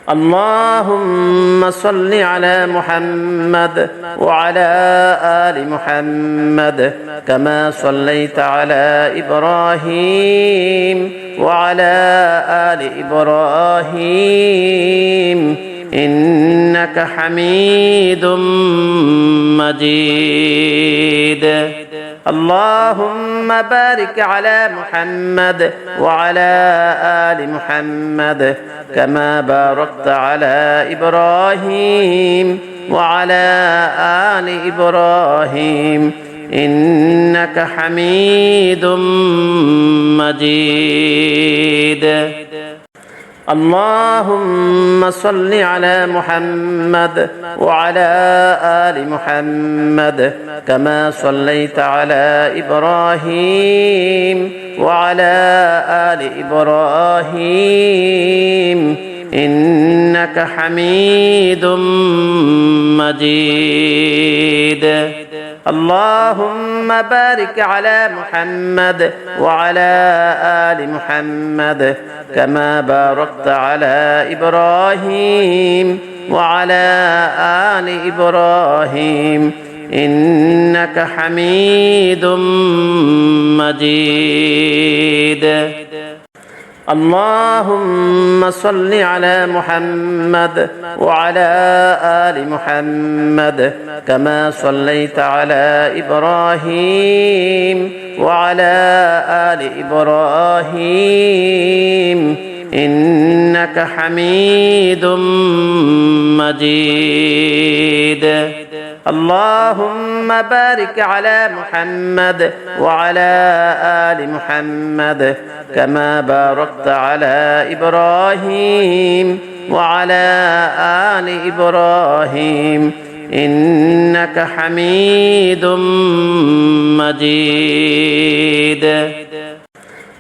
اللهم صل على محمد وعلى آل محمد كما صليت على إبراهيم وعلى آل إبراهيم إنك حميد مجيد. اللهم بارك على محمد وعلى آل محمد كما باركت على إبراهيم وعلى آل إبراهيم إنك حميد مجيد. اللهم صل على محمد وعلى آل محمد كما صليت على إبراهيم وعلى آل إبراهيم إنك حميد مجيد. اللهم بارك على محمد وعلى آل محمد كما باركت على إبراهيم وعلى آل إبراهيم إنك حميد مجيد. اللهم صل على محمد وعلى آل محمد كما صليت على إبراهيم وعلى آل إبراهيم إنك حميد مجيد. اللهم بارك على محمد وعلى آل محمد كما باركت على إبراهيم وعلى آل إبراهيم إنك حميد مجيد.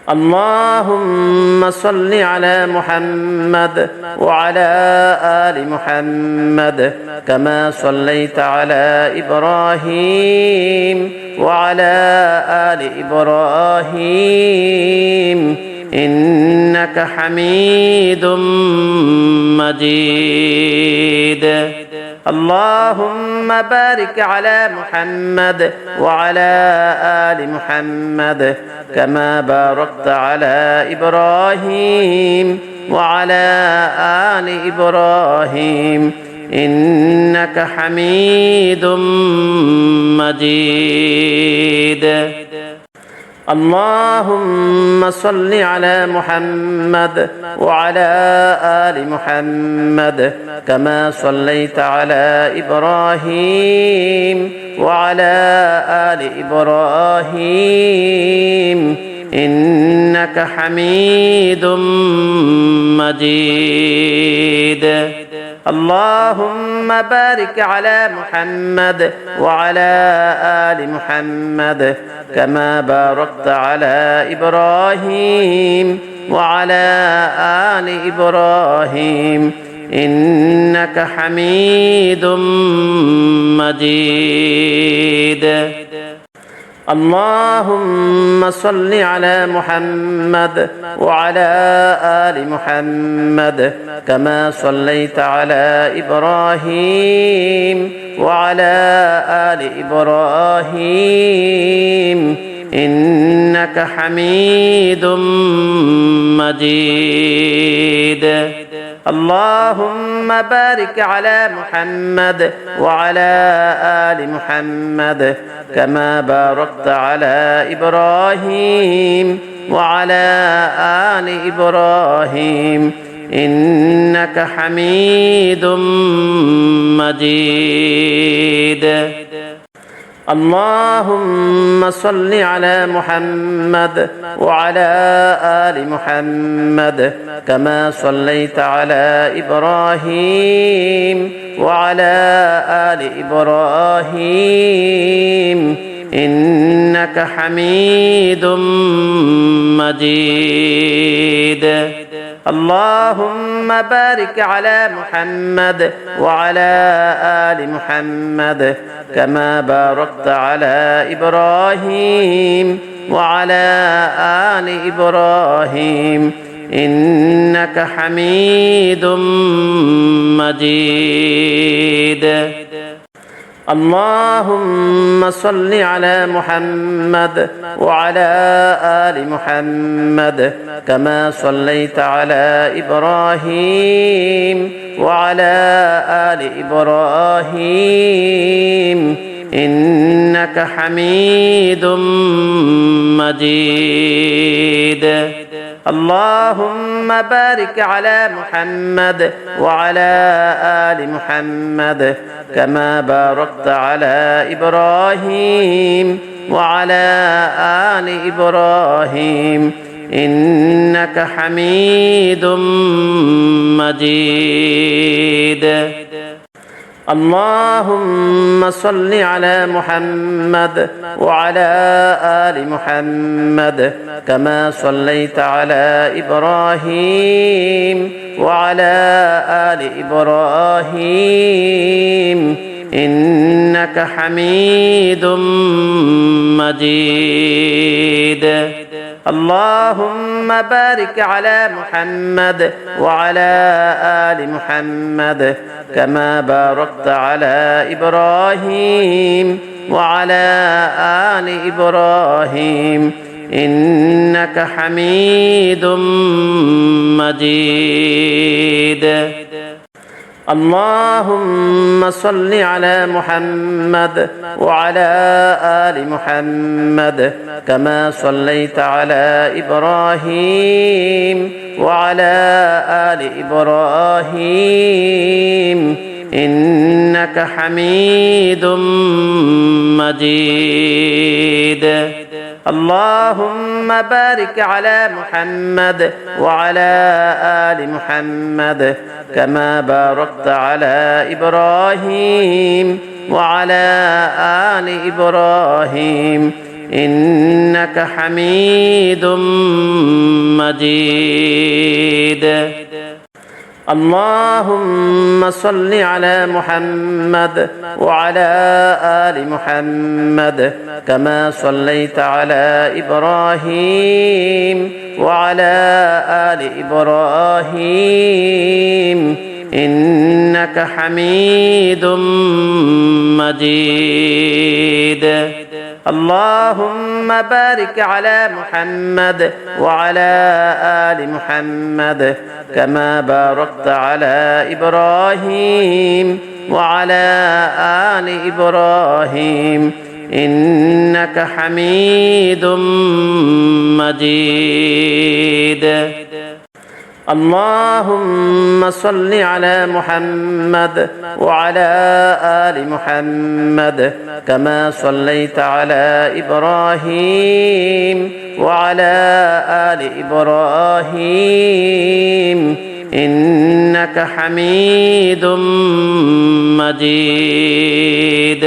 اللهم صل على محمد وعلى آل محمد كما صليت على إبراهيم وعلى آل إبراهيم إنك حميد مجيد. اللهم بارك على محمد وعلى آل محمد كما باركت على إبراهيم وعلى آل إبراهيم إنك حميد مجيد. اللهم صل على محمد وعلى آل محمد كما صليت على إبراهيم وعلى آل إبراهيم إنك حميد مجيد. اللهم بارك على محمد وعلى آل محمد كما باركت على إبراهيم وعلى آل إبراهيم إنك حميد مجيد. اللهم صل على محمد وعلى آل محمد كما صليت على إبراهيم وعلى آل إبراهيم إنك حميد مجيد. اللهم بارك على محمد وعلى آل محمد كما باركت على إبراهيم وعلى آل إبراهيم إنك حميد مجيد. اللهم صل على محمد وعلى آل محمد كما صليت على إبراهيم وعلى آل إبراهيم إنك حميد مجيد. اللهم بارك على محمد وعلى آل محمد كما باركت على إبراهيم وعلى آل إبراهيم إنك حميد مجيد. اللهم صل على محمد وعلى آل محمد كما صليت على إبراهيم وعلى آل إبراهيم إنك حميد مجيد. اللهم بارك على محمد وعلى آل محمد كما باركت على إبراهيم وعلى آل إبراهيم إنك حميد مجيد. اللهم صل على محمد وعلى آل محمد كما صليت على إبراهيم وعلى آل إبراهيم إنك حميد مجيد. اللهم بارك على محمد وعلى آل محمد كما باركت على إبراهيم وعلى آل إبراهيم إنك حميد مجيد. اللهم صل على محمد وعلى آل محمد كما صليت على إبراهيم وعلى آل إبراهيم إنك حميد مجيد. اللهم بارك على محمد وعلى آل محمد كما باركت على إبراهيم وعلى آل إبراهيم إنك حميد مجيد. اللهم صل على محمد وعلى آل محمد كما صليت على إبراهيم وعلى آل إبراهيم إنك حميد مجيد. اللهم بارك على محمد وعلى آل محمد كما باركت على إبراهيم وعلى آل إبراهيم إنك حميد مجيد. اللهم صل على محمد وعلى آل محمد كما صليت على إبراهيم وعلى آل إبراهيم إنك حميد مجيد.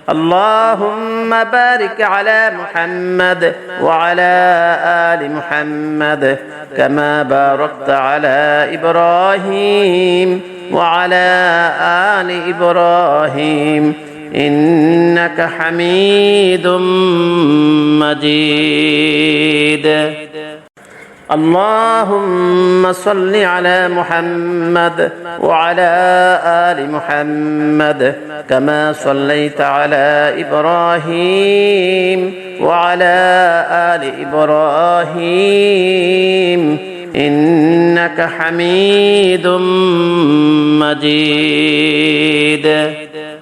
اللهم بارك على محمد وعلى آل محمد كما باركت على إبراهيم وعلى آل إبراهيم إنك حميد مجيد. اللهم صل على محمد وعلى آل محمد كما صليت على إبراهيم وعلى آل إبراهيم إنك حميد مجيد.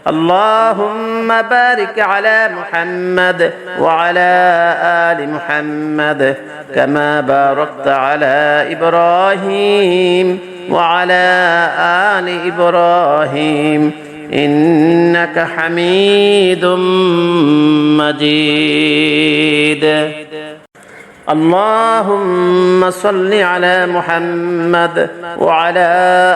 اللهم بارك على محمد وعلى آل محمد كما باركت على إبراهيم وعلى آل إبراهيم إنك حميد مجيد. اللهم صل على محمد وعلى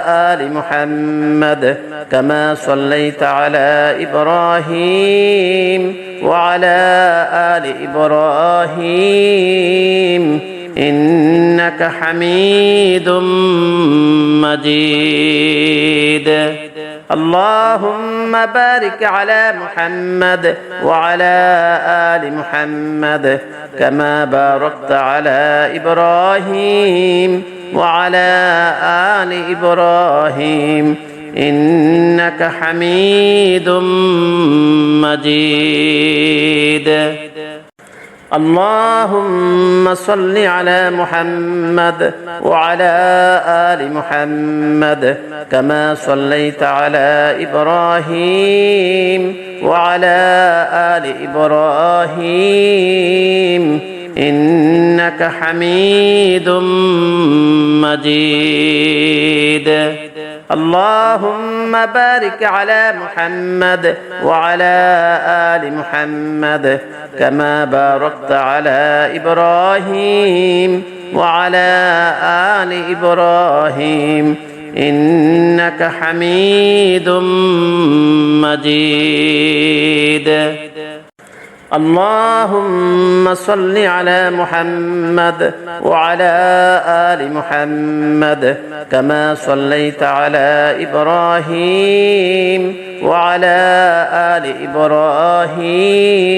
آل محمد كما صليت على إبراهيم وعلى آل إبراهيم إنك حميد مجيد. اللهم بارك على محمد وعلى آل محمد كما باركت على إبراهيم وعلى آل إبراهيم إنك حميد مجيد. اللهم صل على محمد وعلى آل محمد كما صليت على إبراهيم وعلى آل إبراهيم إنك حميد مجيد. اللهم بارك على محمد وعلى آل محمد كما باركت على إبراهيم وعلى آل إبراهيم إنك حميد مجيد. اللهم صل على محمد وعلى آل محمد كما صليت على إبراهيم وعلى آل إبراهيم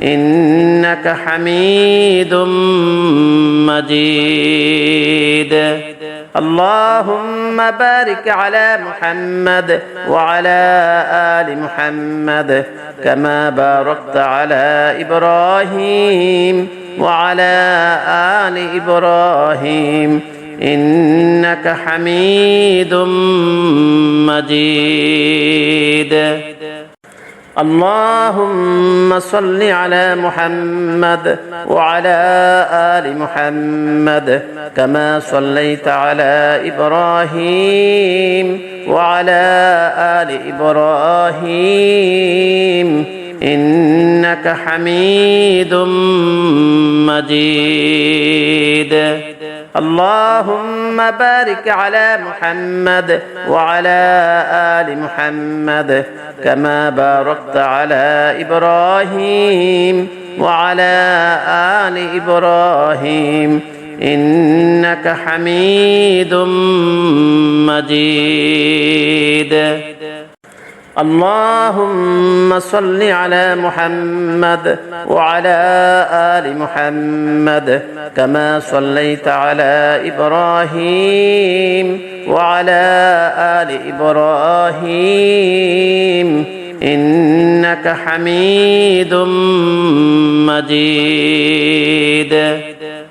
إنك حميد مجيد. اللهم بارك على محمد وعلى آل محمد كما باركت على إبراهيم وعلى آل إبراهيم إنك حميد مجيد. اللهم صل على محمد وعلى آل محمد كما صليت على إبراهيم وعلى آل إبراهيم إنك حميد مجيد. اللهم بارك على محمد وعلى آل محمد كما باركت على إبراهيم وعلى آل إبراهيم إنك حميد مجيد. اللهم صل على محمد وعلى آل محمد كما صليت على إبراهيم وعلى آل إبراهيم إنك حميد مجيد.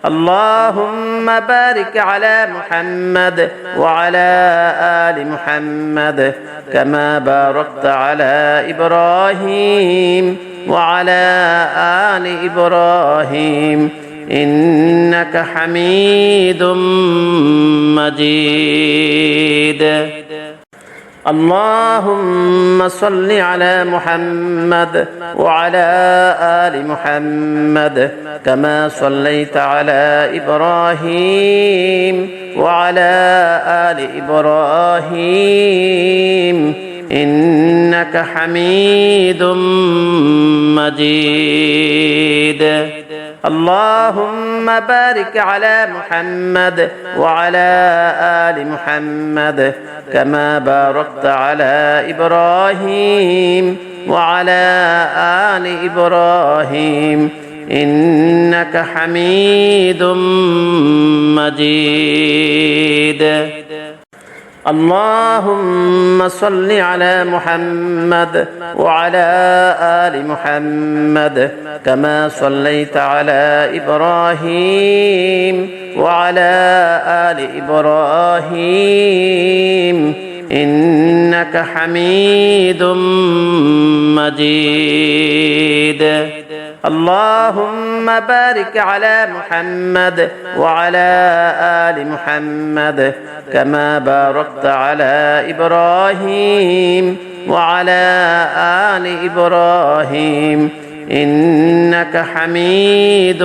اللهم بارك على محمد وعلى آل محمد كما باركت على إبراهيم وعلى آل إبراهيم إنك حميد مجيد. اللهم صل على محمد وعلى آل محمد كما صليت على إبراهيم وعلى آل إبراهيم إنك حميد مجيد. اللهم بارك على محمد وعلى آل محمد كما باركت على إبراهيم وعلى آل إبراهيم إنك حميد مجيد. اللهم صل على محمد وعلى آل محمد كما صليت على إبراهيم وعلى آل إبراهيم إنك حميد مجيد. اللهم بارك على محمد وعلى آل محمد كما باركت على إبراهيم وعلى آل إبراهيم إنك حميد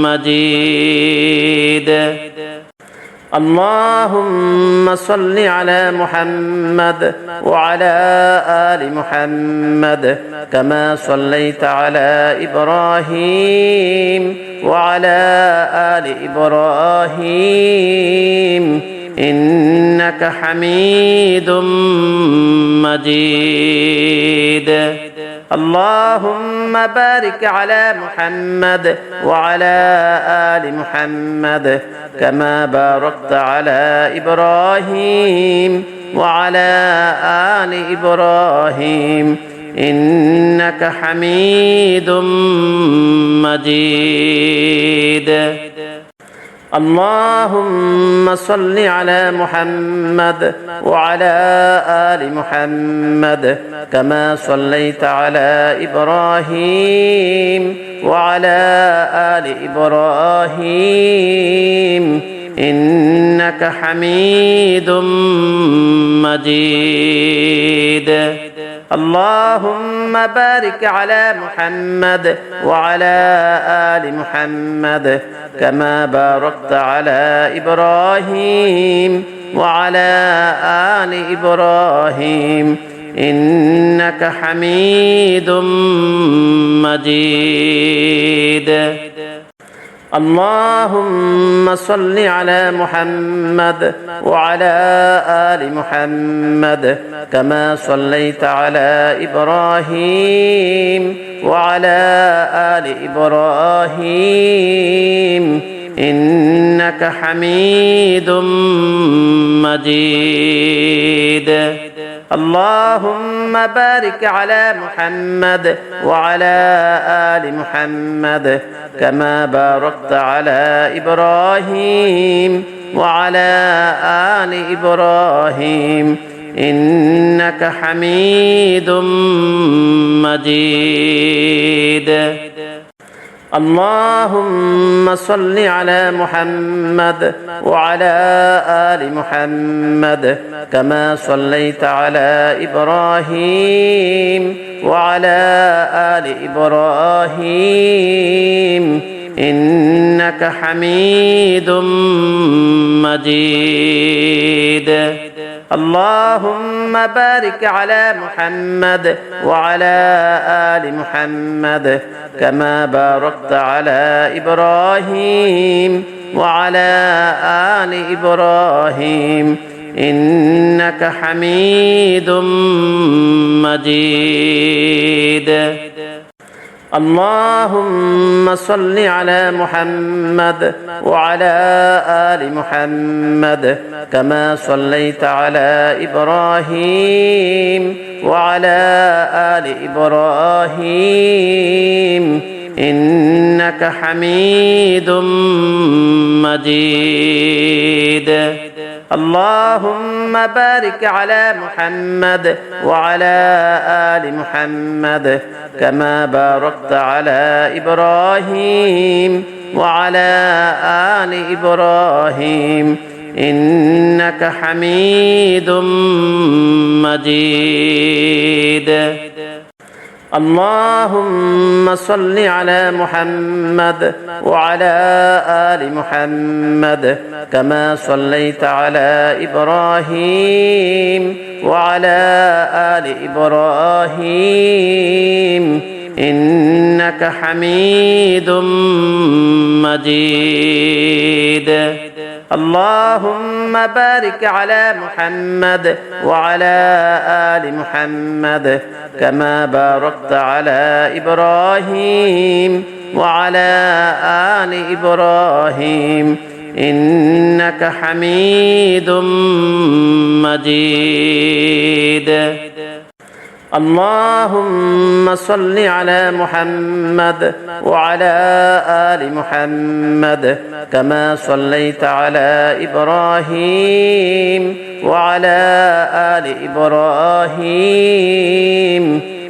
مجيد. اللهم صل على محمد وعلى آل محمد كما صليت على إبراهيم وعلى آل إبراهيم إنك حميد مجيد. اللهم بارك على محمد وعلى آل محمد كما باركت على إبراهيم وعلى آل إبراهيم إنك حميد مجيد. اللهم صل على محمد وعلى آل محمد كما صليت على إبراهيم وعلى آل إبراهيم إنك حميد مجيد. اللهم بارك على محمد وعلى آل محمد كما باركت على إبراهيم وعلى آل إبراهيم إنك حميد مجيد. اللهم صل على محمد وعلى آل محمد كما صليت على إبراهيم وعلى آل إبراهيم إنك حميد مجيد. اللهم بارك على محمد وعلى آل محمد كما باركت على إبراهيم وعلى آل إبراهيم إنك حميد مجيد. اللهم صل على محمد وعلى آل محمد كما صليت على إبراهيم وعلى آل إبراهيم إنك حميد مجيد. اللهم بارك على محمد وعلى آل محمد كما باركت على إبراهيم وعلى آل إبراهيم إنك حميد مجيد. اللهم صل على محمد وعلى آل محمد كما صليت على إبراهيم وعلى آل إبراهيم إنك حميد مجيد. اللهم بارك على محمد وعلى آل محمد كما باركت على إبراهيم وعلى آل إبراهيم إنك حميد مجيد. اللهم صل على محمد وعلى آل محمد كما صليت على إبراهيم وعلى آل إبراهيم إنك حميد مجيد. اللهم بارك على محمد وعلى آل محمد كما باركت على إبراهيم وعلى آل إبراهيم إنك حميد مجيد. اللهم صل على محمد وعلى آل محمد كما صليت على إبراهيم وعلى آل إبراهيم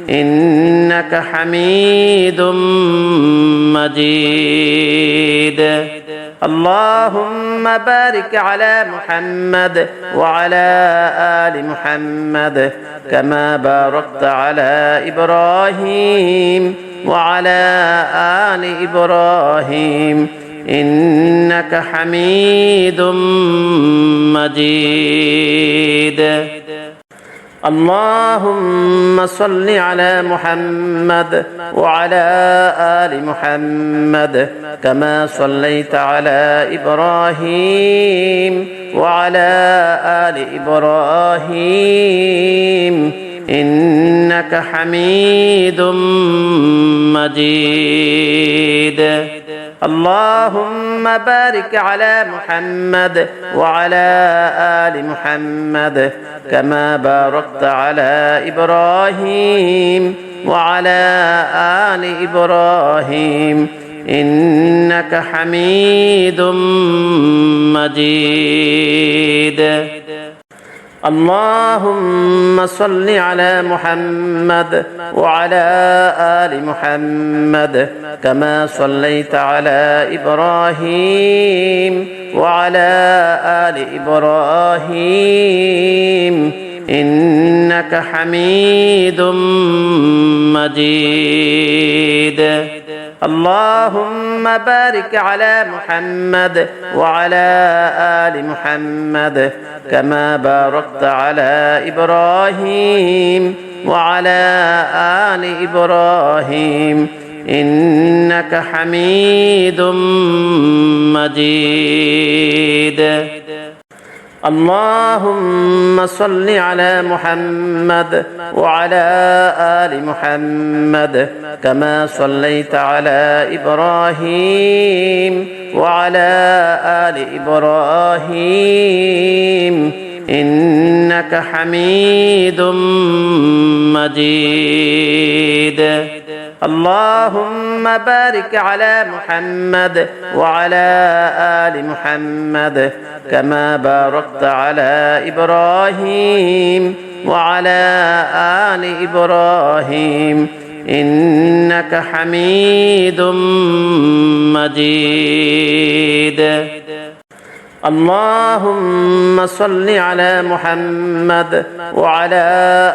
إنك حميد مجيد. اللهم بارك على محمد وعلى آل محمد كما باركت على إبراهيم وعلى آل إبراهيم إنك حميد مجيد. اللهم صل على محمد وعلى آل محمد كما صليت على إبراهيم وعلى آل إبراهيم إنك حميد مجيد. اللهم بارك على محمد وعلى آل محمد كما باركت على إبراهيم وعلى آل إبراهيم إنك حميد مجيد. اللهم صل على محمد وعلى آل محمد كما صليت على إبراهيم وعلى آل إبراهيم إنك حميد مجيد. اللهم بارك على محمد وعلى آل محمد كما باركت على إبراهيم وعلى آل إبراهيم إنك حميد مجيد. اللهم صل على محمد وعلى آل محمد كما صليت على إبراهيم وعلى آل إبراهيم إنك حميد مجيد. اللهم بارك على محمد وعلى آل محمد كما باركت على إبراهيم وعلى آل إبراهيم إنك حميد مجيد. اللهم صل على محمد وعلى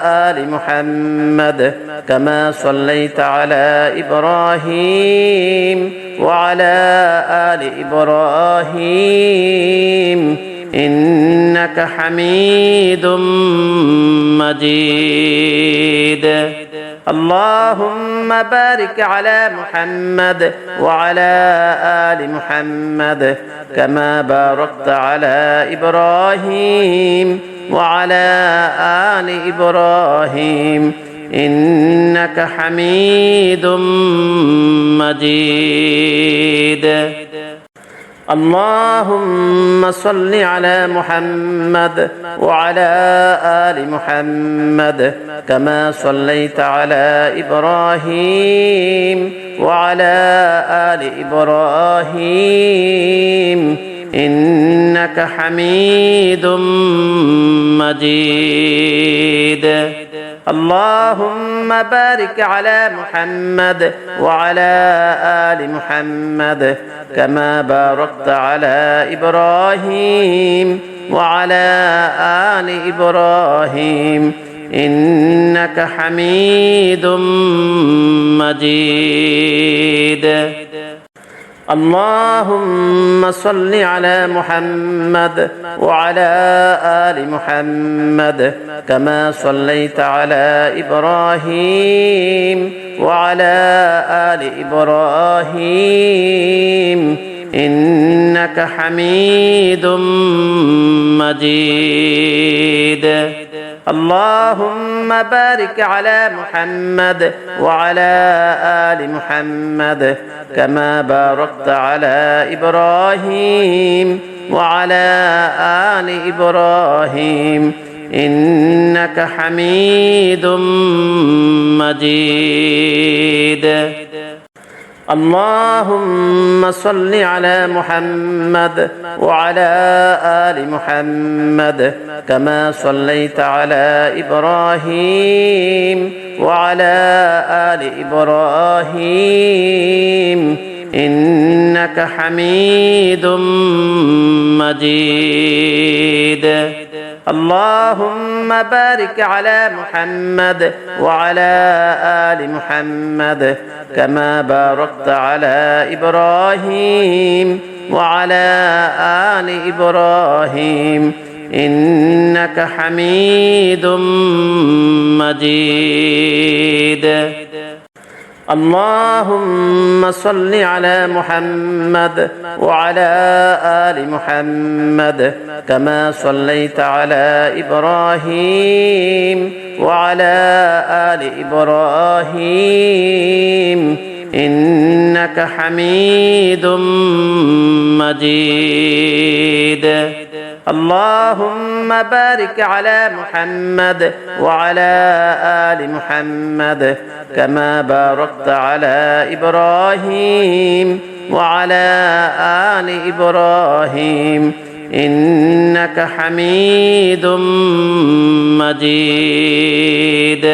آل محمد كما صليت على إبراهيم وعلى آل إبراهيم إنك حميد مجيد. اللهم بارك على محمد وعلى آل محمد كما باركت على إبراهيم وعلى آل إبراهيم إنك حميد مجيد. اللهم صل على محمد وعلى آل محمد كما صليت على إبراهيم وعلى آل إبراهيم إنك حميد مجيد. اللهم بارك على محمد وعلى آل محمد كما باركت على إبراهيم وعلى آل إبراهيم إنك حميد مجيد. اللهم صل على محمد وعلى آل محمد كما صليت على إبراهيم وعلى آل إبراهيم إنك حميد مجيد. اللهم بارك على محمد وعلى آل محمد كما باركت على إبراهيم وعلى آل إبراهيم إنك حميد مجيد. اللهم صل على محمد وعلى آل محمد كما صليت على إبراهيم وعلى آل إبراهيم إنك حميد مجيد. اللهم بارك على محمد وعلى آل محمد كما باركت على إبراهيم وعلى آل إبراهيم إنك حميد مجيد. اللهم صل على محمد وعلى آل محمد كما صليت على إبراهيم وعلى آل إبراهيم إنك حميد مجيد. اللهم بارك على محمد وعلى آل محمد كما باركت على إبراهيم وعلى آل إبراهيم إنك حميد مجيد.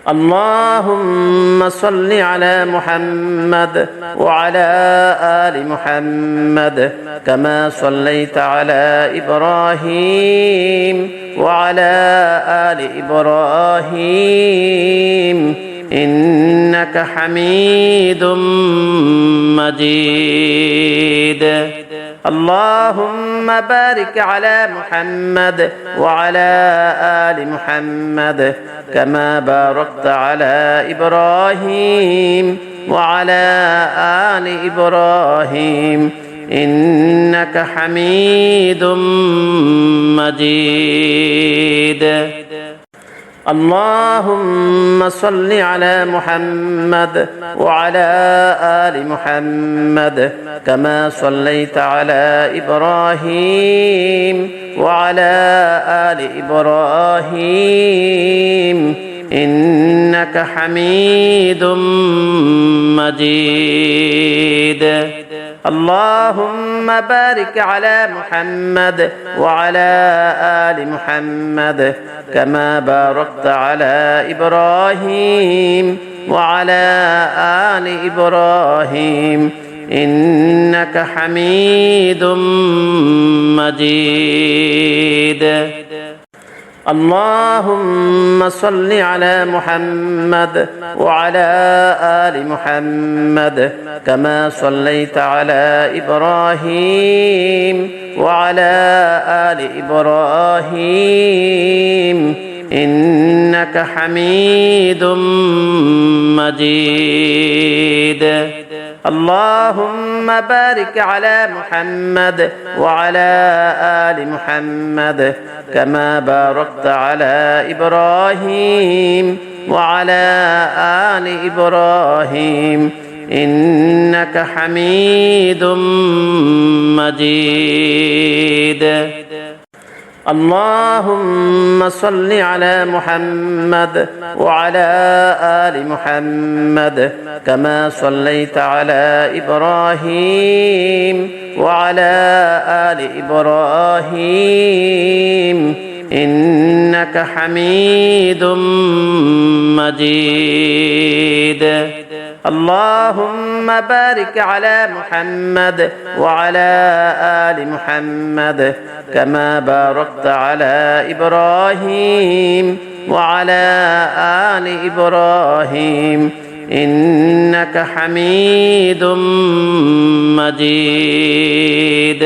اللهم صل على محمد وعلى آل محمد كما صليت على إبراهيم وعلى آل إبراهيم إنك حميد مجيد. اللهم بارك على محمد وعلى آل محمد كما باركت على إبراهيم وعلى آل إبراهيم إنك حميد مجيد. اللهم صل على محمد وعلى آل محمد كما صليت على إبراهيم وعلى آل إبراهيم إنك حميد مجيد. اللهم بارك على محمد وعلى آل محمد كما باركت على إبراهيم وعلى آل إبراهيم إنك حميد مجيد. اللهم صل على محمد وعلى آل محمد كما صليت على إبراهيم وعلى آل إبراهيم إنك حميد مجيد. اللهم بارك على محمد وعلى آل محمد كما باركت على إبراهيم وعلى آل إبراهيم إنك حميد مجيد. اللهم صل على محمد وعلى آل محمد كما صليت على إبراهيم وعلى آل إبراهيم إنك حميد مجيد. اللهم بارك على محمد وعلى آل محمد كما باركت على إبراهيم وعلى آل إبراهيم إنك حميد مجيد.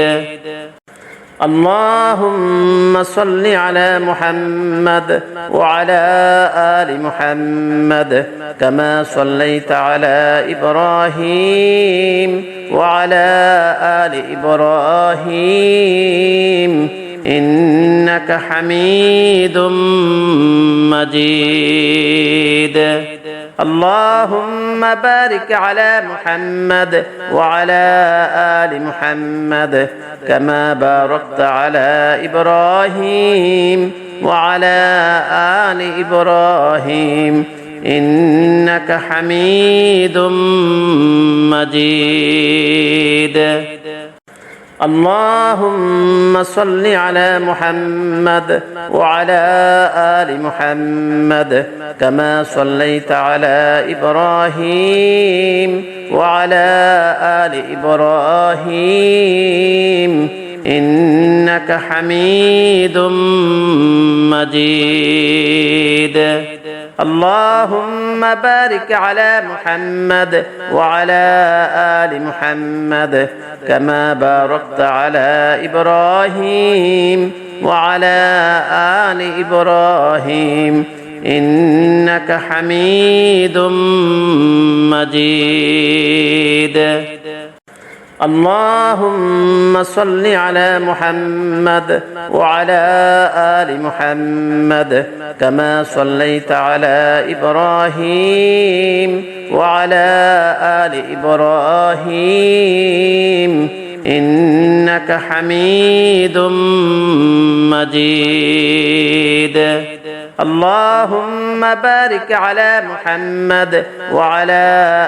اللهم صل على محمد وعلى آل محمد كما صليت على إبراهيم وعلى آل إبراهيم إنك حميد مجيد. اللهم بارك على محمد وعلى آل محمد كما باركت على إبراهيم وعلى آل إبراهيم إنك حميد مجيد. اللهم صل على محمد وعلى آل محمد كما صليت على إبراهيم وعلى آل إبراهيم إنك حميد مجيد. اللهم بارك على محمد وعلى آل محمد كما باركت على إبراهيم وعلى آل إبراهيم إنك حميد مجيد اللهم صل على محمد وعلى آل محمد كما صليت على إبراهيم وعلى آل إبراهيم إنك حميد مجيد اللهم بارك على محمد وعلى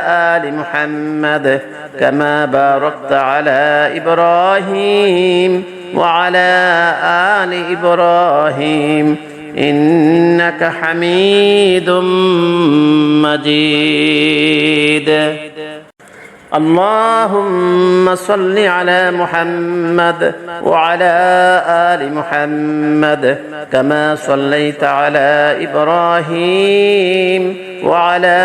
آل محمد كما باركت على إبراهيم وعلى آل إبراهيم إنك حميد مجيد اللهم صل على محمد وعلى آل محمد كما صليت على إبراهيم وعلى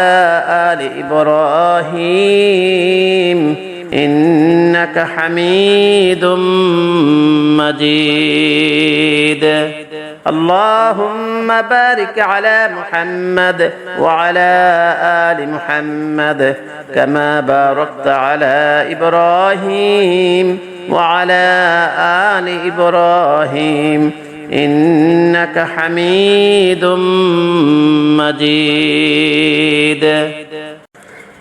آل إبراهيم إنك حميد مجيد اللهم بارك على محمد وعلى آل محمد كما باركت على إبراهيم وعلى آل إبراهيم إنك حميد مجيد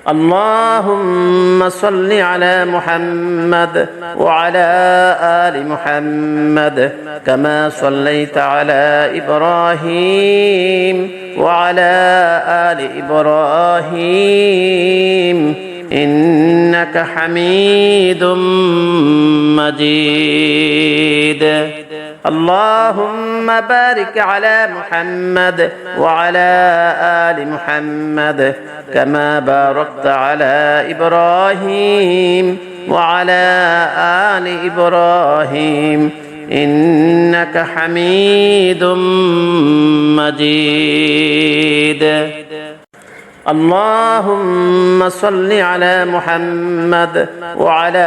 اللهم صل على محمد وعلى آل محمد كما صليت على إبراهيم وعلى آل إبراهيم إنك حميد مجيد اللهم بارك على محمد وعلى آل محمد كما باركت على إبراهيم وعلى آل إبراهيم إنك حميد مجيد اللهم صل على محمد وعلى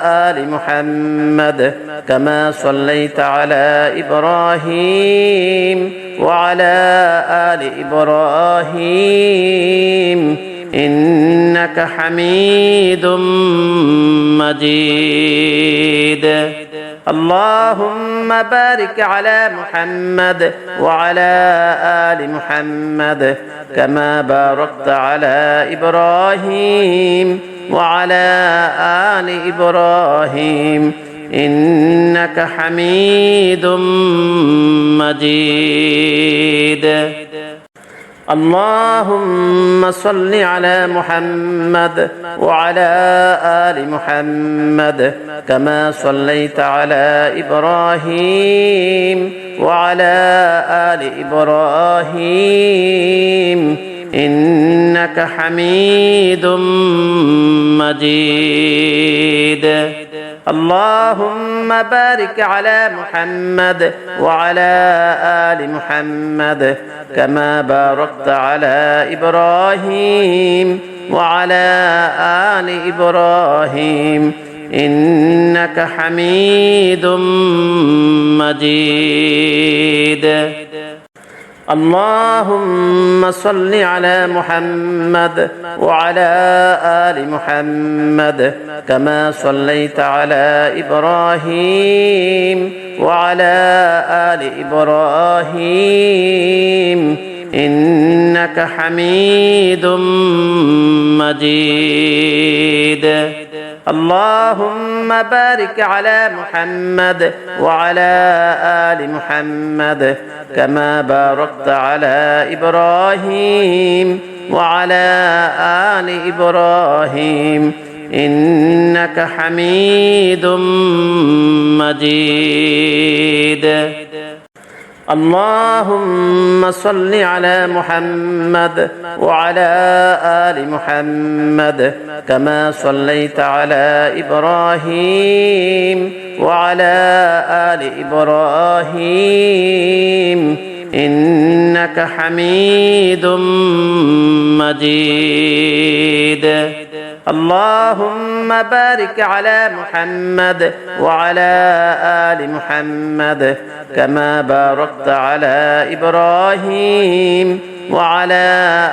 آل محمد كما صليت على إبراهيم وعلى آل إبراهيم إنك حميد مجيد اللهم بارك على محمد وعلى آل محمد كما باركت على إبراهيم وعلى آل إبراهيم إنك حميد مجيد اللهم صل على محمد وعلى آل محمد كما صليت على إبراهيم وعلى آل إبراهيم إنك حميد مجيد اللهم بارك على محمد وعلى آل محمد كما باركت على إبراهيم وعلى آل إبراهيم إنك حميد مجيد اللهم صل على محمد وعلى آل محمد كما صليت على إبراهيم وعلى آل إبراهيم إنك حميد مجيد اللهم بارك على محمد وعلى آل محمد كما باركت على إبراهيم وعلى آل إبراهيم إنك حميد مجيد اللهم صل على محمد وعلى آل محمد كما صليت على إبراهيم وعلى آل إبراهيم إنك حميد مجيد. اللهم بارك على محمد وعلى آل محمد كما باركت على إبراهيم وعلى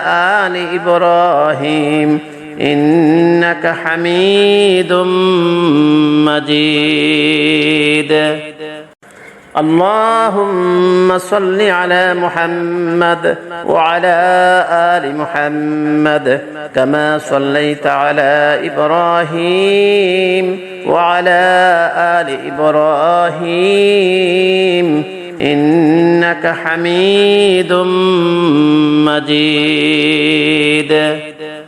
آل إبراهيم إنك حميد مجيد. اللهم صل على محمد وعلى آل محمد كما صليت على إبراهيم وعلى آل إبراهيم إنك حميد مجيد.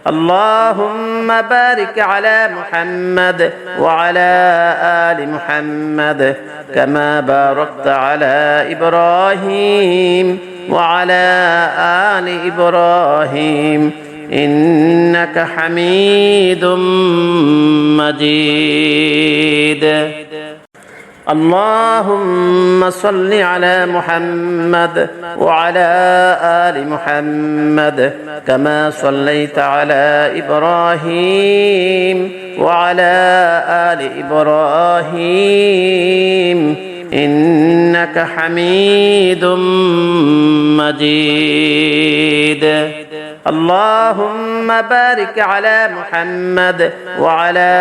اللهم بارك على محمد وعلى آل محمد كما باركت على إبراهيم وعلى آل إبراهيم إنك حميد مجيد. اللهم صل على محمد وعلى آل محمد كما صليت على إبراهيم وعلى آل إبراهيم إنك حميد مجيد. اللهم بارك على محمد وعلى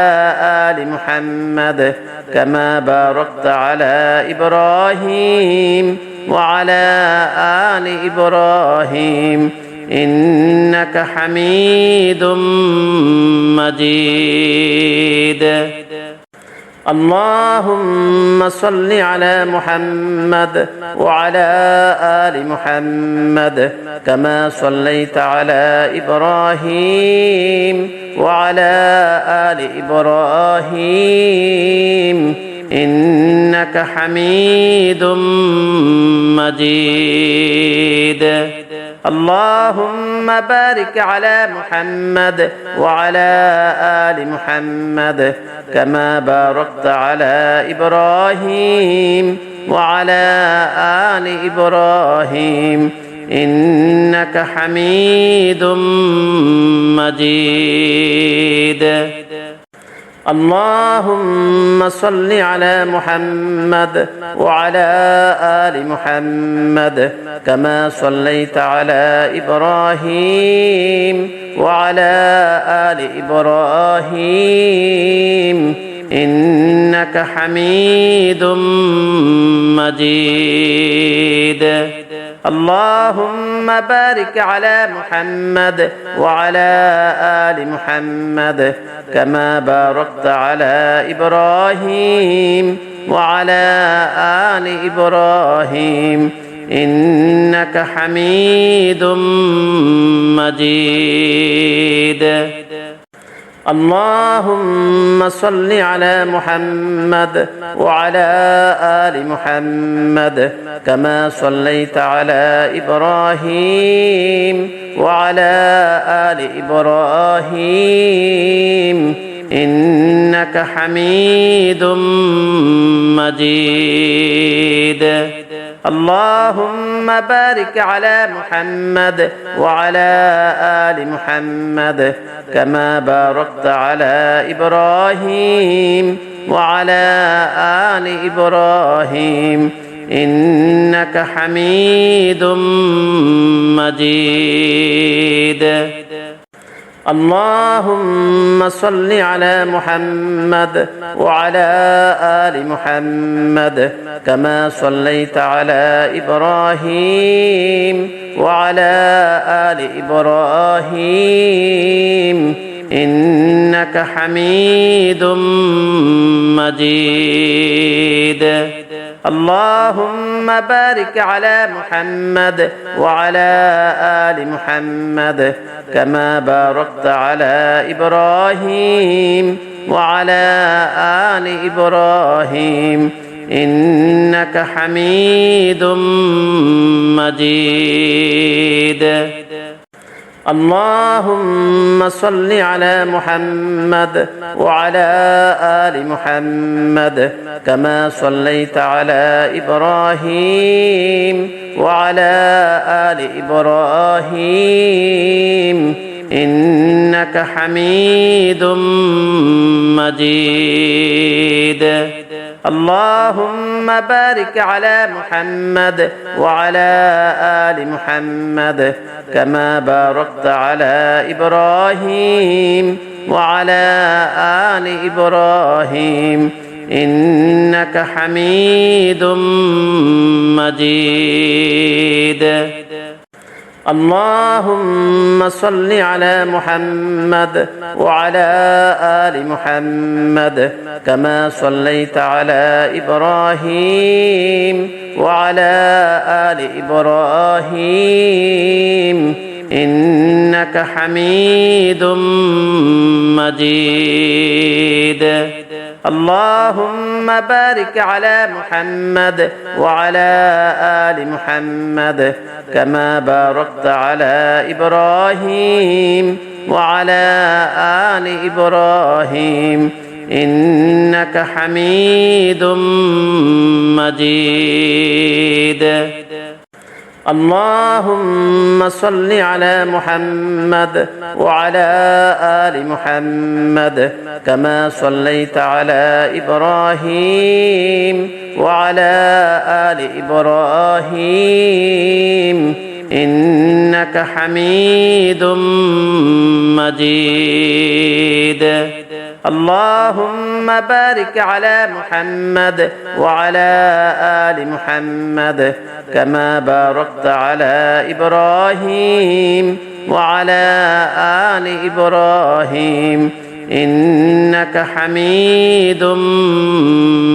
آل محمد كما باركت على إبراهيم وعلى آل إبراهيم إنك حميد مجيد. اللهم صل على محمد وعلى آل محمد كما صليت على إبراهيم وعلى آل إبراهيم إنك حميد مجيد. اللهم بارك على محمد وعلى آل محمد كما باركت على إبراهيم وعلى آل إبراهيم إنك حميد مجيد. اللهم صل على محمد وعلى آل محمد كما صليت على إبراهيم وعلى آل إبراهيم إنك حميد مجيد. اللهم بارك على محمد وعلى آل محمد كما باركت على إبراهيم وعلى آل إبراهيم إنك حميد مجيد. اللهم صل على محمد وعلى آل محمد كما صليت على إبراهيم وعلى آل إبراهيم إنك حميد مجيد. اللهم بارك على محمد وعلى آل محمد كما باركت على إبراهيم وعلى آل إبراهيم إنك حميد مجيد. اللهم صل على محمد وعلى آل محمد كما صليت على إبراهيم وعلى آل إبراهيم إنك حميد مجيد. اللهم بارك على محمد وعلى آل محمد كما باركت على إبراهيم وعلى آل إبراهيم إنك حميد مجيد. اللهم صل على محمد وعلى آل محمد كما صليت على إبراهيم وعلى آل إبراهيم إنك حميد مجيد. اللهم بارك على محمد وعلى آل محمد كما باركت على إبراهيم وعلى آل إبراهيم إنك حميد مجيد. اللهم صل على محمد وعلى آل محمد كما صليت على إبراهيم وعلى آل إبراهيم إنك حميد مجيد. اللهم بارك على محمد وعلى آل محمد كما باركت على إبراهيم وعلى آل إبراهيم إنك حميد مجيد. اللهم صل على محمد وعلى آل محمد كما صليت على إبراهيم وعلى آل إبراهيم إنك حميد مجيد. اللهم بارك على محمد وعلى آل محمد كما باركت على إبراهيم وعلى آل إبراهيم إنك حميد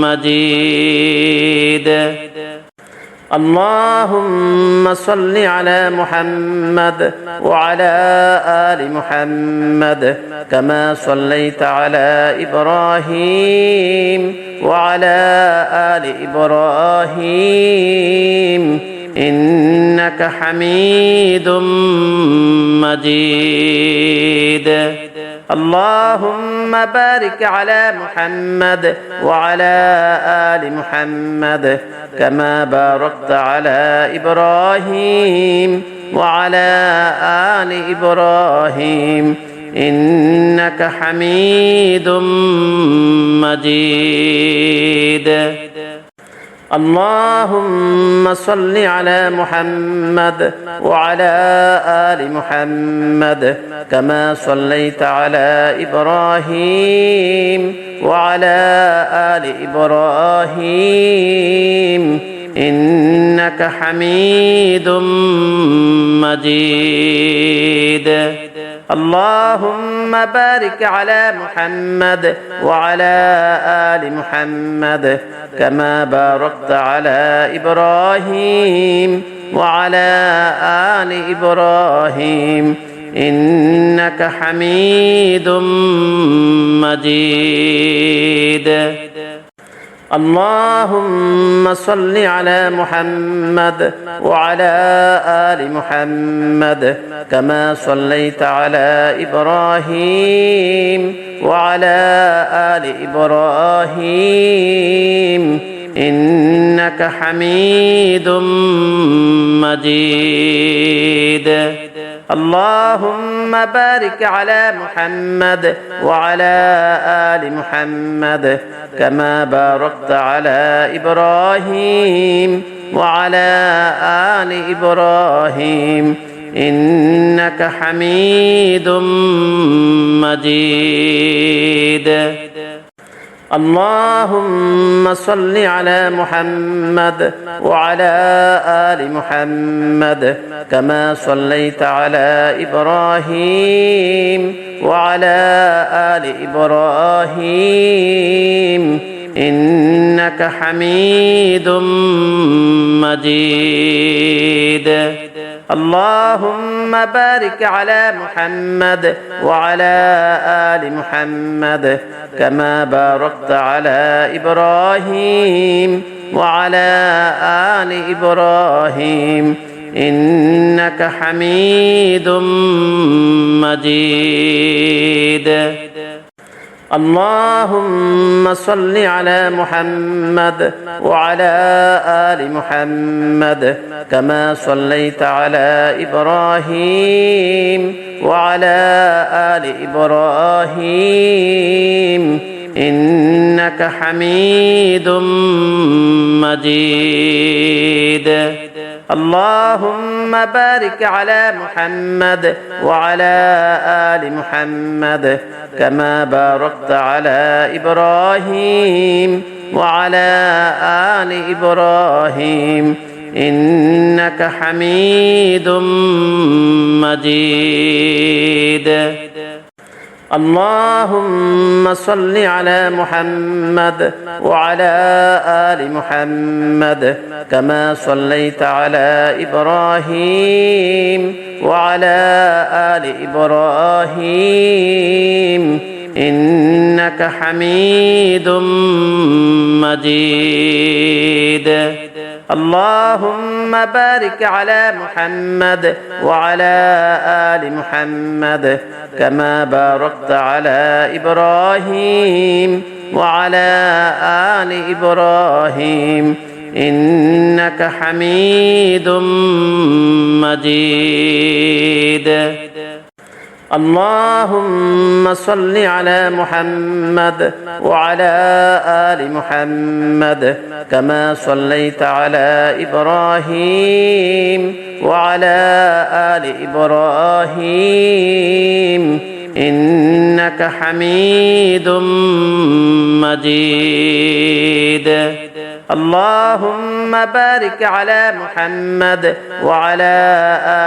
مجيد. اللهم صل على محمد وعلى آل محمد كما صليت على إبراهيم وعلى آل إبراهيم إنك حميد مجيد. اللهم بارك على محمد وعلى آل محمد كما باركت على إبراهيم وعلى آل إبراهيم إنك حميد مجيد. اللهم صل على محمد وعلى آل محمد كما صليت على إبراهيم وعلى آل إبراهيم إنك حميد مجيد. اللهم بارك على محمد وعلى آل محمد كما باركت على إبراهيم وعلى آل إبراهيم إنك حميد مجيد. اللهم صل على محمد وعلى آل محمد كما صليت على إبراهيم وعلى آل إبراهيم إنك حميد مجيد. اللهم بارك على محمد وعلى آل محمد كما باركت على إبراهيم وعلى آل إبراهيم إنك حميد مجيد. اللهم صل على محمد وعلى آل محمد كما صليت على إبراهيم وعلى آل إبراهيم إنك حميد مجيد. اللهم بارك على محمد وعلى آل محمد كما باركت على إبراهيم وعلى آل إبراهيم إنك حميد مجيد. اللهم صل على محمد وعلى آل محمد كما صليت على إبراهيم وعلى آل إبراهيم إنك حميد مجيد. اللهم بارك على محمد وعلى آل محمد كما باركت على إبراهيم وعلى آل إبراهيم إنك حميد مجيد. اللهم صل على محمد وعلى آل محمد كما صليت على إبراهيم وعلى آل إبراهيم إنك حميد مجيد. اللهم بارك على محمد وعلى آل محمد كما باركت على إبراهيم وعلى آل إبراهيم إنك حميد مجيد. اللهم صل على محمد وعلى آل محمد كما صليت على إبراهيم وعلى آل إبراهيم إنك حميد مجيد. اللهم بارك على محمد وعلى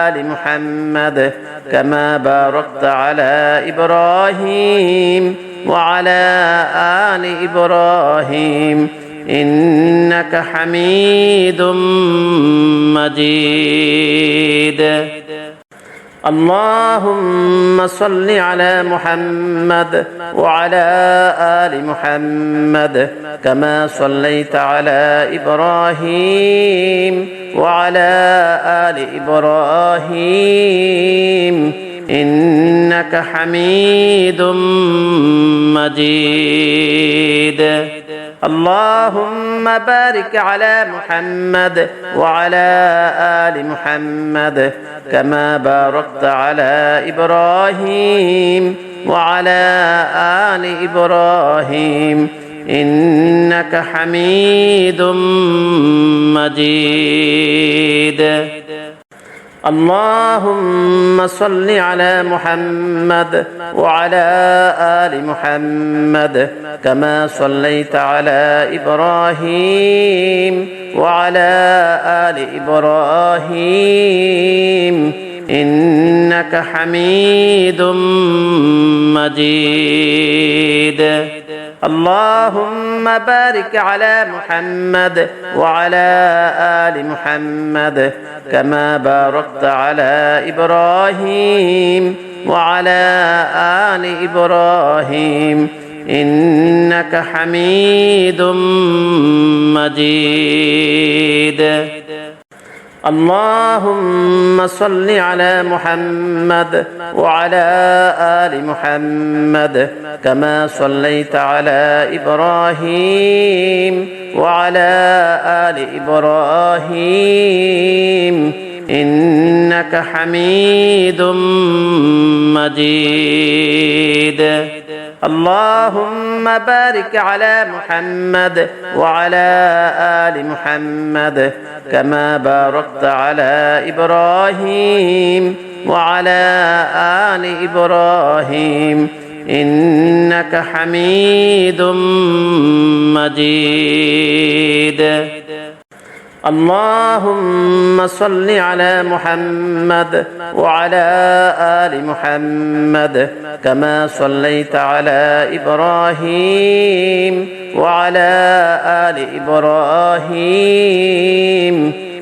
آل محمد كما باركت على إبراهيم وعلى آل إبراهيم إنك حميد مجيد. اللهم صل على محمد وعلى آل محمد كما صليت على إبراهيم وعلى آل إبراهيم إنك حميد مجيد. اللهم بارك على محمد وعلى آل محمد كما باركت على إبراهيم وعلى آل إبراهيم إنك حميد مجيد. اللهم صل على محمد وعلى آل محمد كما صليت على إبراهيم وعلى آل إبراهيم إنك حميد مجيد. اللهم بارك على محمد وعلى آل محمد كما باركت على إبراهيم وعلى آل إبراهيم إنك حميد مجيد. اللهم صل على محمد وعلى آل محمد كما صليت على إبراهيم وعلى آل إبراهيم إنك حميد مجيد. اللهم بارك على محمد وعلى آل محمد كما باركت على إبراهيم وعلى آل إبراهيم إنك حميد مجيد. اللهم صل على محمد وعلى آل محمد كما صليت على إبراهيم وعلى آل إبراهيم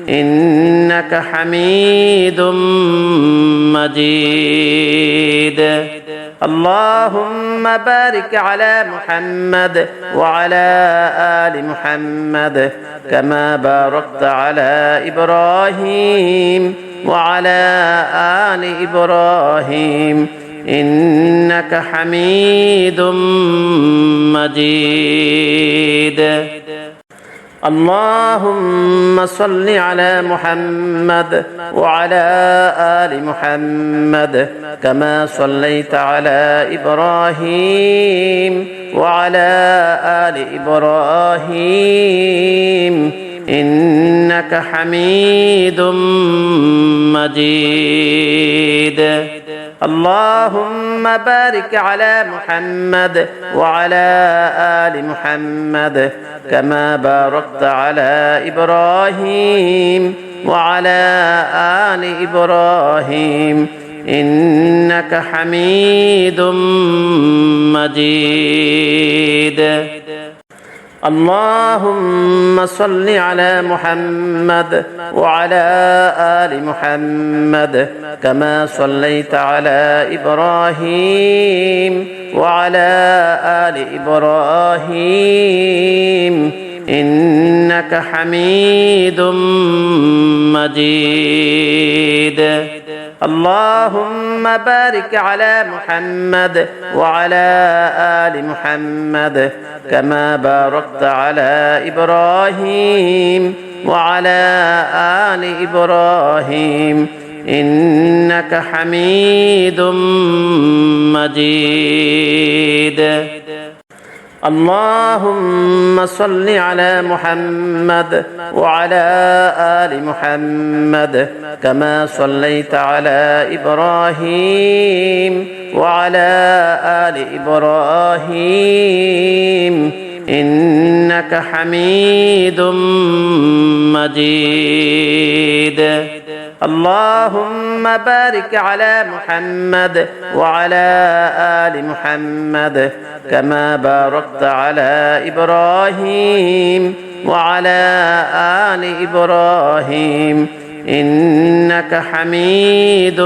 إنك حميد مجيد. اللهم بارك على محمد وعلى آل محمد كما باركت على إبراهيم وعلى آل إبراهيم إنك حميد مجيد اللهم صل على محمد وعلى آل محمد كما صليت على إبراهيم وعلى آل إبراهيم إنك حميد مجيد اللهم بارك على محمد وعلى آل محمد كما باركت على إبراهيم وعلى آل إبراهيم إنك حميد مجيد اللهم صل على محمد وعلى آل محمد كما صليت على إبراهيم وعلى آل إبراهيم إنك حميد مجيد اللهم بارك على محمد وعلى آل محمد كما باركت على إبراهيم وعلى آل إبراهيم إنك حميد مجيد اللهم صل على محمد وعلى آل محمد كما صليت على إبراهيم وعلى آل إبراهيم إنك حميد مجيد اللهم بارك على محمد وعلى آل محمد كما باركت على إبراهيم وعلى آل إبراهيم إنك حميد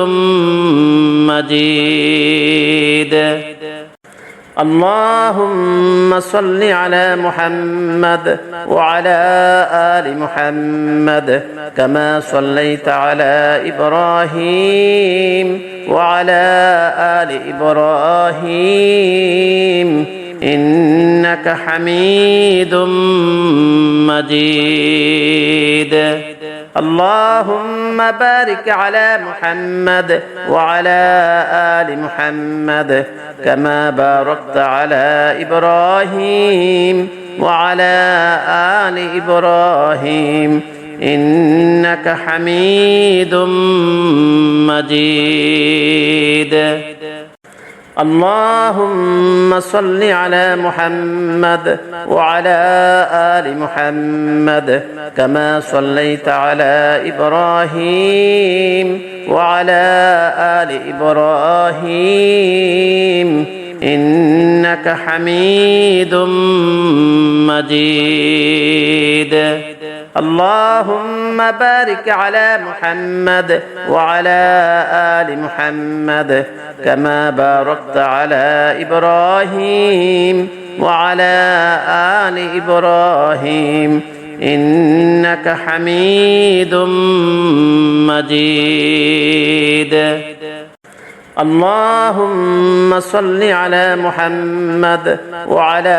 مجيد اللهم صل على محمد وعلى آل محمد كما صليت على إبراهيم وعلى آل إبراهيم إنك حميد مجيد اللهم بارك على محمد وعلى آل محمد كما باركت على إبراهيم وعلى آل إبراهيم إنك حميد مجيد اللهم صل على محمد وعلى آل محمد كما صليت على إبراهيم وعلى آل إبراهيم إنك حميد مجيد اللهم بارك على محمد وعلى آل محمد كما باركت على إبراهيم وعلى آل إبراهيم إنك حميد مجيد اللهم صل على محمد وعلى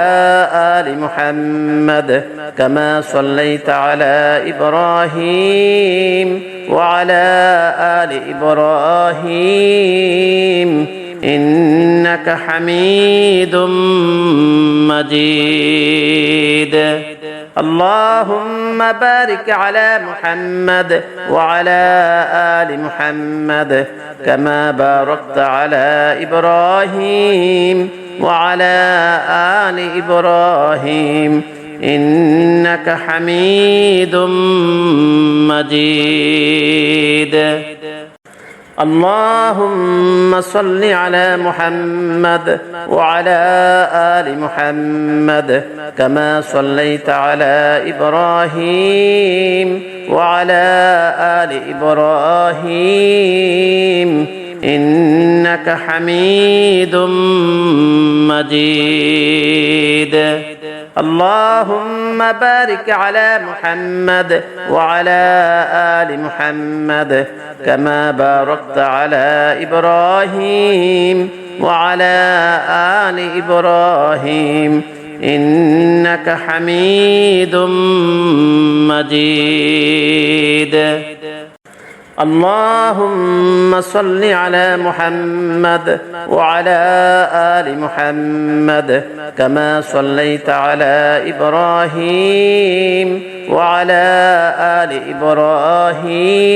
آل محمد كما صليت على إبراهيم وعلى آل إبراهيم إنك حميد مجيد اللهم بارك على محمد وعلى آل محمد كما باركت على إبراهيم وعلى آل إبراهيم إنك حميد مجيد اللهم صل على محمد وعلى آل محمد كما صليت على إبراهيم وعلى آل إبراهيم إنك حميد مجيد. اللهم بارك على محمد وعلى آل محمد كما باركت على إبراهيم وعلى آل إبراهيم إنك حميد مجيد. اللهم صل على محمد وعلى آل محمد كما صليت على إبراهيم وعلى آل إبراهيم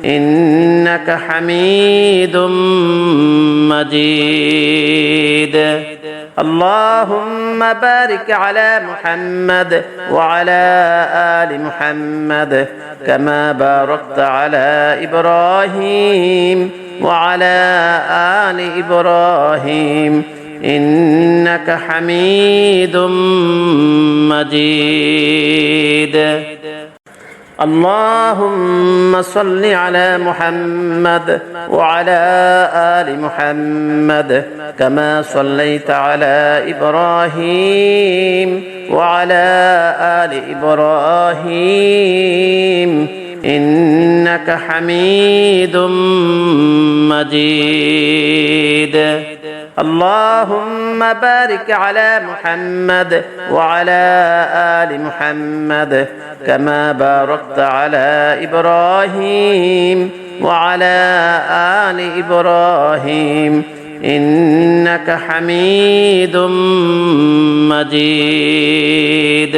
إنك حميد مجيد. اللهم بارك على محمد وعلى آل محمد كما باركت على إبراهيم وعلى آل إبراهيم إنك حميد مجيد. اللهم صل على محمد وعلى آل محمد كما صليت على إبراهيم وعلى آل إبراهيم إنك حميد مجيد. اللهم بارك على محمد وعلى آل محمد كما باركت على إبراهيم وعلى آل إبراهيم إنك حميد مجيد.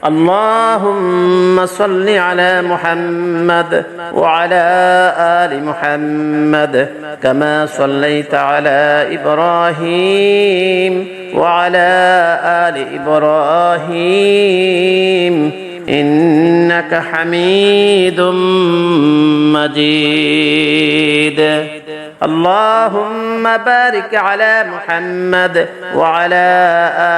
اللهم صل على محمد وعلى آل محمد كما صليت على إبراهيم وعلى آل إبراهيم إنك حميد مجيد. اللهم بارك على محمد وعلى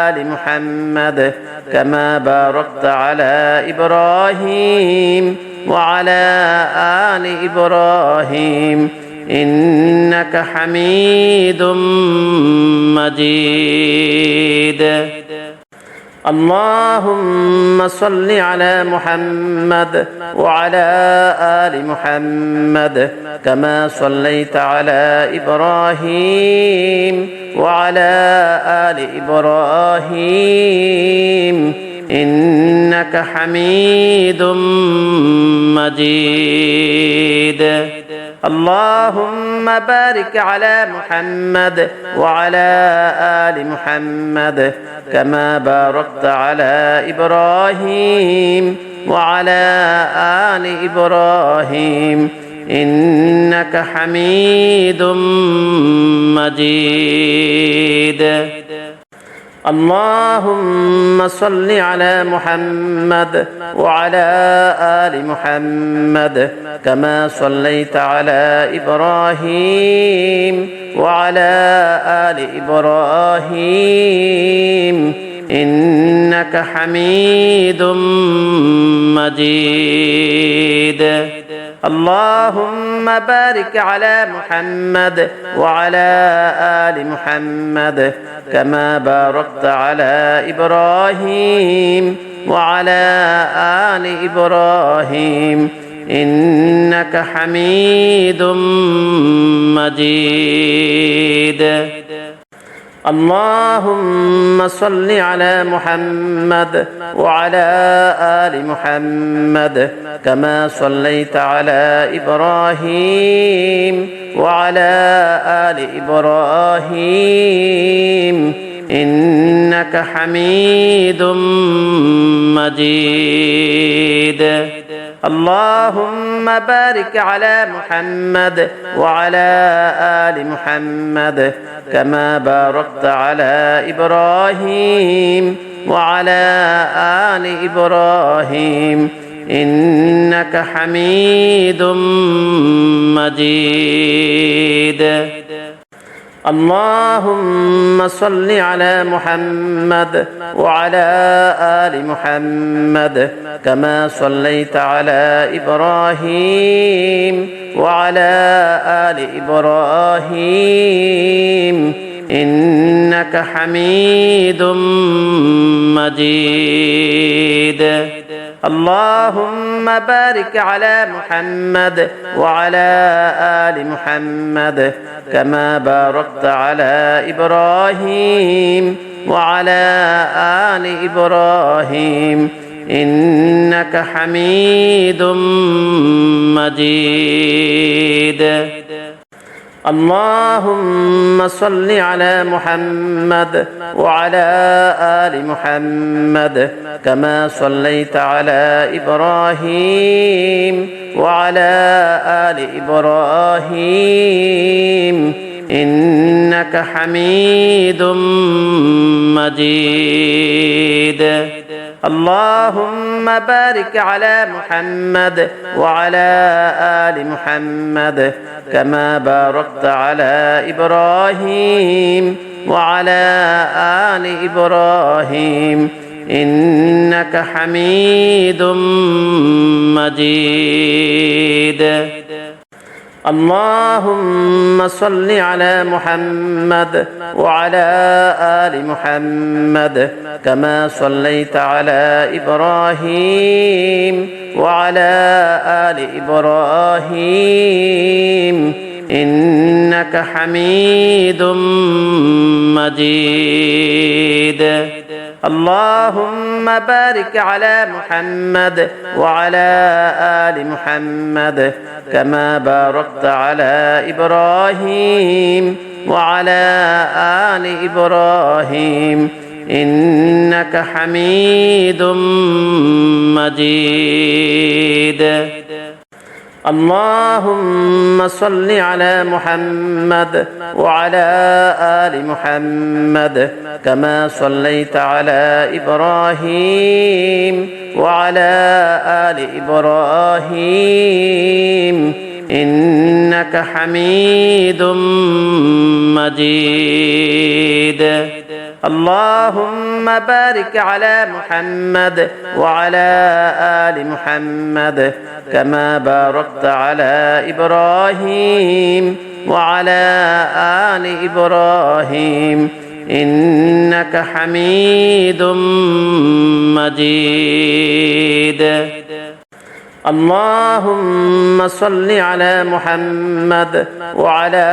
آل محمد كما باركت على إبراهيم وعلى آل إبراهيم إنك حميد مجيد. اللهم صل على محمد وعلى آل محمد كما صليت على إبراهيم وعلى آل إبراهيم إنك حميد مجيد. اللهم بارك على محمد وعلى آل محمد كما باركت على إبراهيم وعلى آل إبراهيم إنك حميد مجيد. اللهم صل على محمد وعلى آل محمد كما صليت على إبراهيم وعلى آل إبراهيم إنك حميد مجيد. اللهم بارك على محمد وعلى آل محمد كما باركت على إبراهيم وعلى آل إبراهيم إنك حميد مجيد. اللهم صل على محمد وعلى آل محمد كما صليت على إبراهيم وعلى آل إبراهيم إنك حميد مجيد. اللهم بارك على محمد وعلى آل محمد كما باركت على إبراهيم وعلى آل إبراهيم إنك حميد مجيد. اللهم صل على محمد وعلى آل محمد كما صليت على إبراهيم وعلى آل إبراهيم إنك حميد مجيد. اللهم بارك على محمد وعلى آل محمد كما باركت على إبراهيم وعلى آل إبراهيم إنك حميد مجيد. اللهم صل على محمد وعلى آل محمد كما صليت على إبراهيم وعلى آل إبراهيم إنك حميد مجيد. اللهم بارك على محمد وعلى آل محمد كما باركت على إبراهيم وعلى آل إبراهيم إنك حميد مجيد. اللهم صل على محمد وعلى آل محمد كما صليت على إبراهيم وعلى آل إبراهيم إنك حميد مجيد. اللهم بارك على محمد وعلى آل محمد كما باركت على إبراهيم وعلى آل إبراهيم إنك حميد مجيد. اللهم صل على محمد وعلى آل محمد كما صليت على إبراهيم وعلى آل إبراهيم إنك حميد مجيد. اللهم بارك على محمد وعلى آل محمد كما باركت على إبراهيم وعلى آل إبراهيم إنك حميد مجيد. اللهم صل على محمد وعلى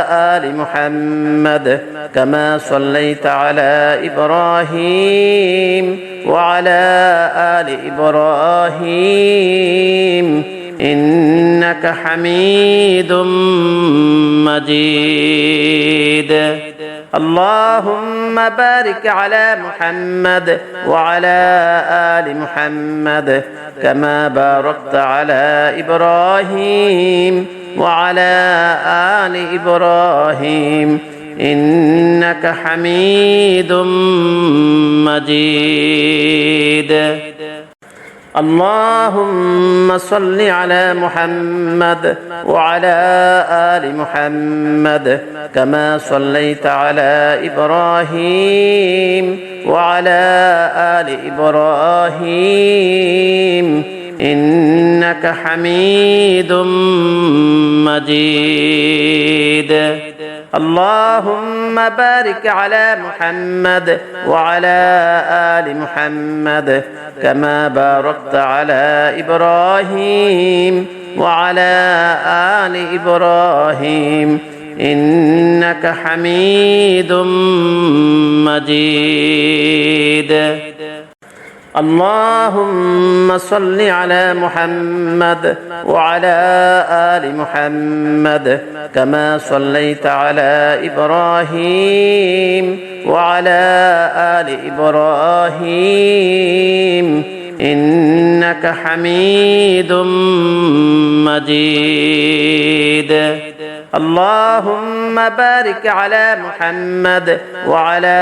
آل محمد كما صليت على إبراهيم وعلى آل إبراهيم إنك حميد مجيد. اللهم بارك على محمد وعلى آل محمد كما باركت على إبراهيم وعلى آل إبراهيم إنك حميد مجيد. اللهم صل على محمد وعلى آل محمد كما صليت على إبراهيم وعلى آل إبراهيم إنك حميد مجيد. اللهم بارك على محمد وعلى آل محمد كما باركت على إبراهيم وعلى آل إبراهيم إنك حميد مجيد. اللهم صل على محمد وعلى آل محمد كما صليت على إبراهيم وعلى آل إبراهيم إنك حميد مجيد. اللهم بارك على محمد وعلى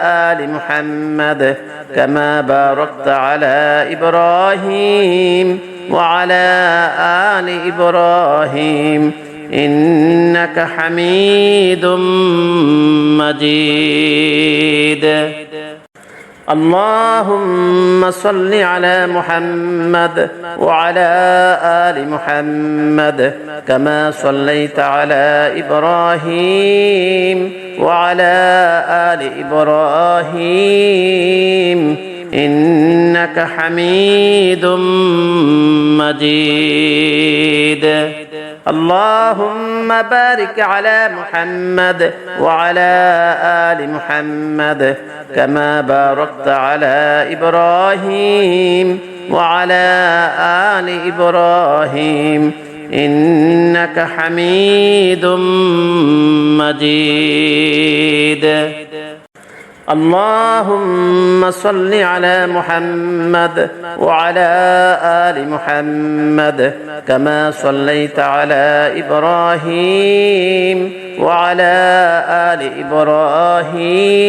آل محمد كما باركت على إبراهيم وعلى آل إبراهيم إنك حميد مجيد. اللهم صل على محمد وعلى آل محمد كما صليت على إبراهيم وعلى آل إبراهيم إنك حميد مجيد. اللهم بارك على محمد وعلى آل محمد كما باركت على إبراهيم وعلى آل إبراهيم إنك حميد مجيد. اللهم صل على محمد وعلى آل محمد كما صليت على إبراهيم وعلى آل إبراهيم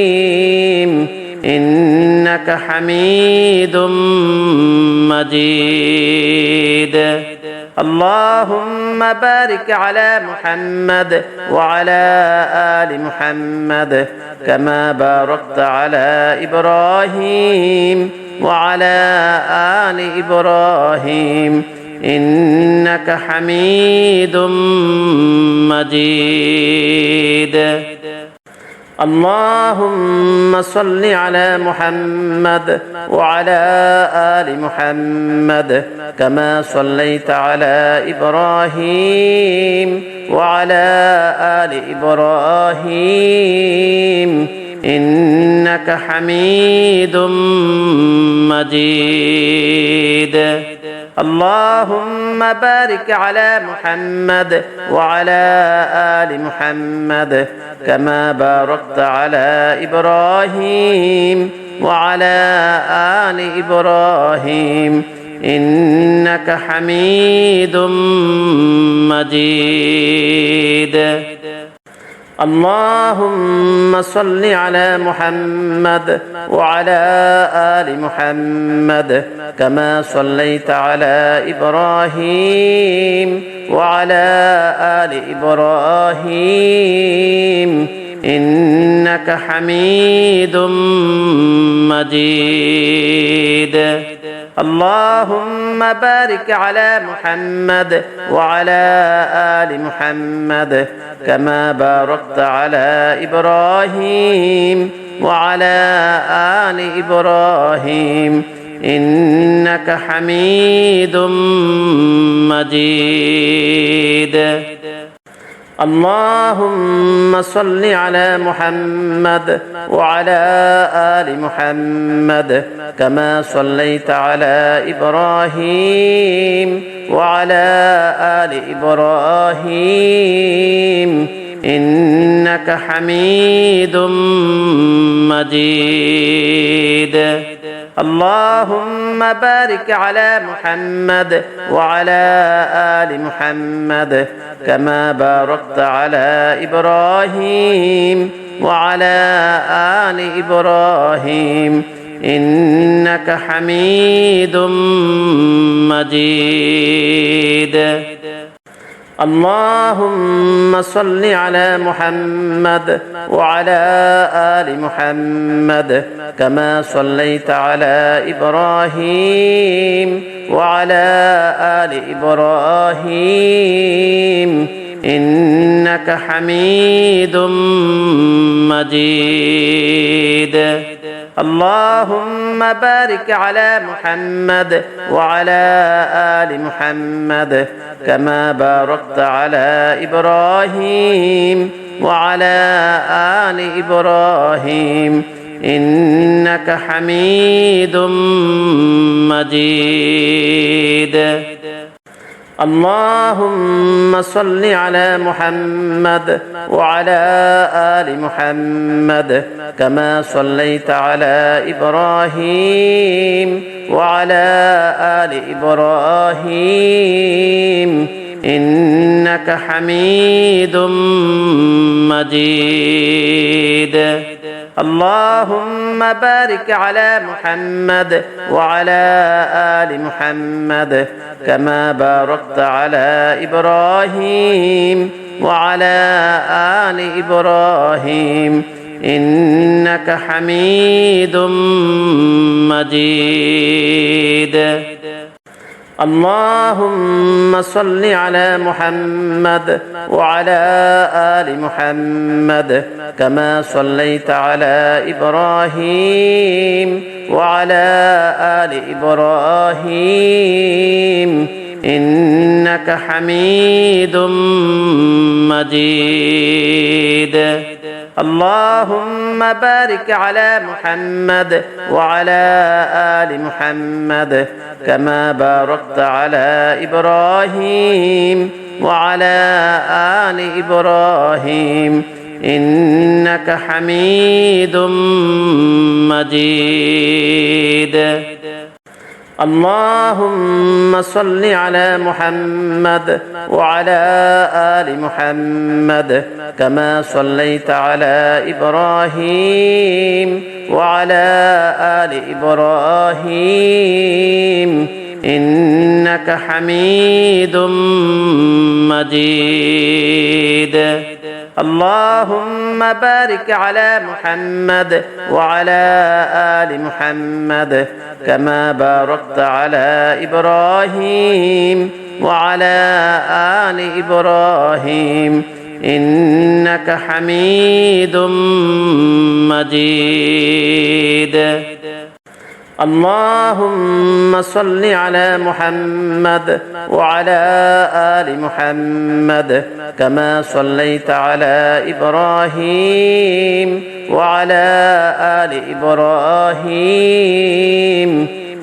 إنك حميد مجيد. اللهم بارك على محمد وعلى آل محمد كما باركت على إبراهيم وعلى آل إبراهيم إنك حميد مجيد. اللهم صل على محمد وعلى آل محمد كما صليت على إبراهيم وعلى آل إبراهيم إنك حميد مجيد. اللهم بارك على محمد وعلى آل محمد كما باركت على إبراهيم وعلى آل إبراهيم إنك حميد مجيد. اللهم صل على محمد وعلى آل محمد كما صليت على إبراهيم وعلى آل إبراهيم إنك حميد مجيد. اللهم بارك على محمد وعلى آل محمد كما باركت على إبراهيم وعلى آل إبراهيم إنك حميد مجيد. اللهم صل على محمد وعلى آل محمد كما صليت على إبراهيم وعلى آل إبراهيم إنك حميد مجيد. اللهم بارك على محمد وعلى آل محمد كما باركت على إبراهيم وعلى آل إبراهيم إنك حميد مجيد. اللهم صل على محمد وعلى آل محمد كما صليت على إبراهيم وعلى آل إبراهيم إنك حميد مجيد. اللهم بارك على محمد وعلى آل محمد كما باركت على إبراهيم وعلى آل إبراهيم إنك حميد مجيد. اللهم صل على محمد وعلى آل محمد كما صليت على إبراهيم وعلى آل إبراهيم إنك حميد مجيد. اللهم بارك على محمد وعلى آل محمد كما باركت على إبراهيم وعلى آل إبراهيم إنك حميد مجيد. اللهم صل على محمد وعلى آل محمد كما صليت على إبراهيم وعلى آل إبراهيم إنك حميد مجيد. اللهم بارك على محمد وعلى آل محمد كما باركت على إبراهيم وعلى آل إبراهيم إنك حميد مجيد. اللهم صل على محمد وعلى آل محمد كما صليت على إبراهيم وعلى آل إبراهيم إنك حميد مجيد. اللهم بارك على محمد وعلى آل محمد كما باركت على إبراهيم وعلى آل إبراهيم إنك حميد مجيد. اللهم صل على محمد وعلى آل محمد كما صليت على إبراهيم وعلى آل إبراهيم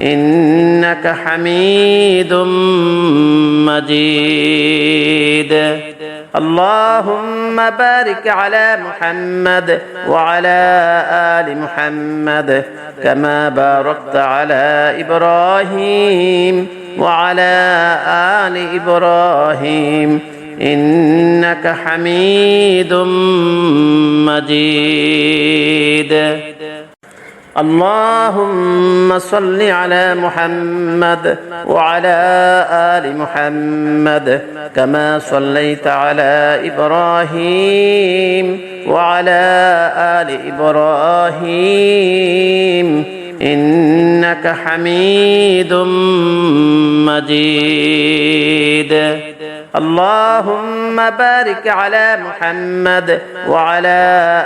إنك حميد مجيد. اللهم بارك على محمد وعلى آل محمد كما باركت على إبراهيم وعلى آل إبراهيم إنك حميد مجيد. اللهم صل على محمد وعلى آل محمد كما صليت على إبراهيم وعلى آل إبراهيم إنك حميد مجيد. اللهم بارك على محمد وعلى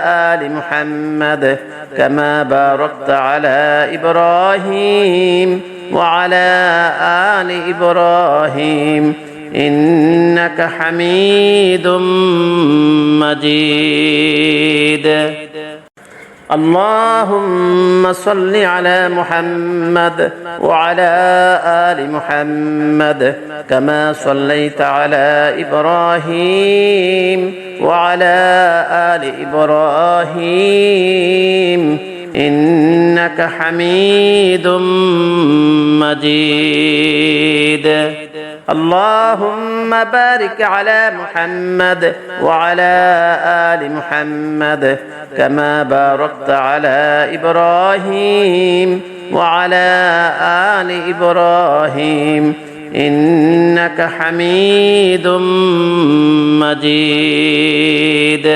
آل محمد كما باركت على إبراهيم وعلى آل إبراهيم إنك حميد مجيد. اللهم صل على محمد وعلى آل محمد كما صليت على إبراهيم وعلى آل إبراهيم إنك حميد مجيد. اللهم بارك على محمد وعلى آل محمد كما باركت على إبراهيم وعلى آل إبراهيم إنك حميد مجيد.